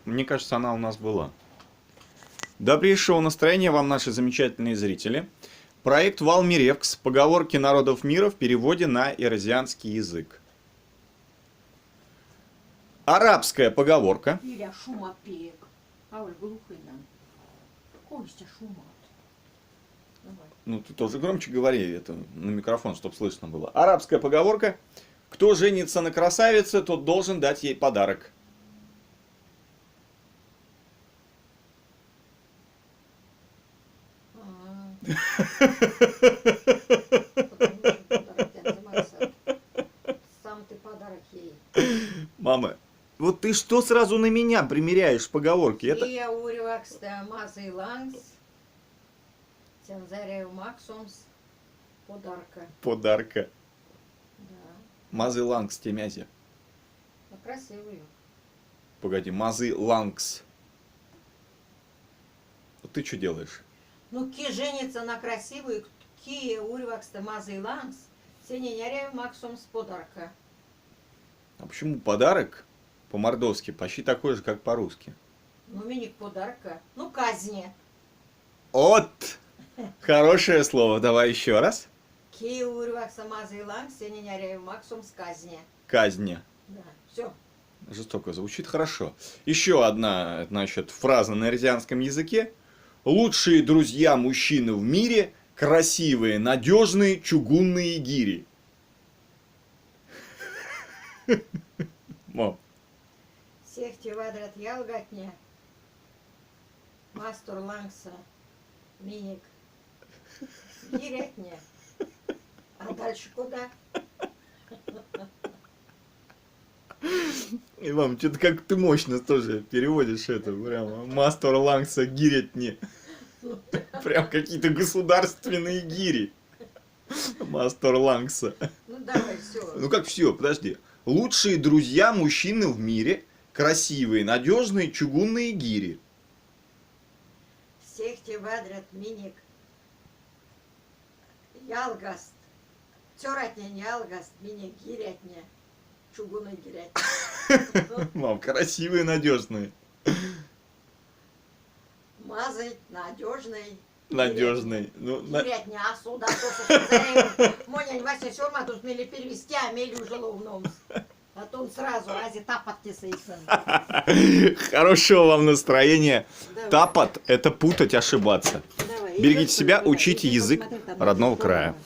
Мне кажется, она у нас была. Добрейшего настроения вам, наши замечательные зрители. Проект Валмиревкс. Поговорки народов мира в переводе на ирозианский язык. Арабская поговорка. Иля шума пек. Ауль глухой нам. Костя шумат. Давай. Ну, ты тоже громче говори это на микрофон, чтобы слышно было. Арабская поговорка. Кто женится на красавице, тот должен дать ей подарок. Сам ты подарок ей. Мама, вот ты что сразу на меня примеряешь поговорки? Это... Я уривакста мазый лангс. Цензарию максумс. Подарка. Подарка. Да. Мазы лангс темязи. Ну, красивую. Погоди, мазы лангс. Вот ты что делаешь? Ну, ки женится на красивую, ки уривакста мазый лангс. Цензарию максумс подарка. А почему подарок по-мордовски почти такой же, как по-русски? Ну, миник подарка. Ну, казни. Вот! Хорошее слово. Давай еще раз. Ки уривакста мазый лангс. Цензарию максумс казни. Казня. Да, все. Жестоко звучит хорошо. Еще одна, значит, фраза на ирзианском языке. Лучшие друзья мужчины в мире – красивые, надежные, чугунные гири. Мам. Сехти вадрат ялгатня. Мастур лангса. Миник. Гирятня. А дальше куда? И, мам, что-то как ты мощно тоже переводишь это. Прямо мастер лангса гирятни. Прям какие-то государственные гири. Мастер лангса. Ну давай, все. Ну как все, подожди. Лучшие друзья мужчины в мире. Красивые, надежные, чугунные гири. Сехти вадрат миник. Ялгаст. Цёратня не ялгаст. Миник гирятня. Чугуной гирятня. Мам, красивые, надежные. Мазать надежный. Надежный. Ну, Гирятня, а сюда тоже. Монянь Вася Сёрма тут мели перевести, а мели уже ловном. А то он сразу, рази тапот не сейсан. Хорошего вам настроения. Давай. Тапот – это путать, ошибаться. Давай. Берегите себя, учите язык родного края.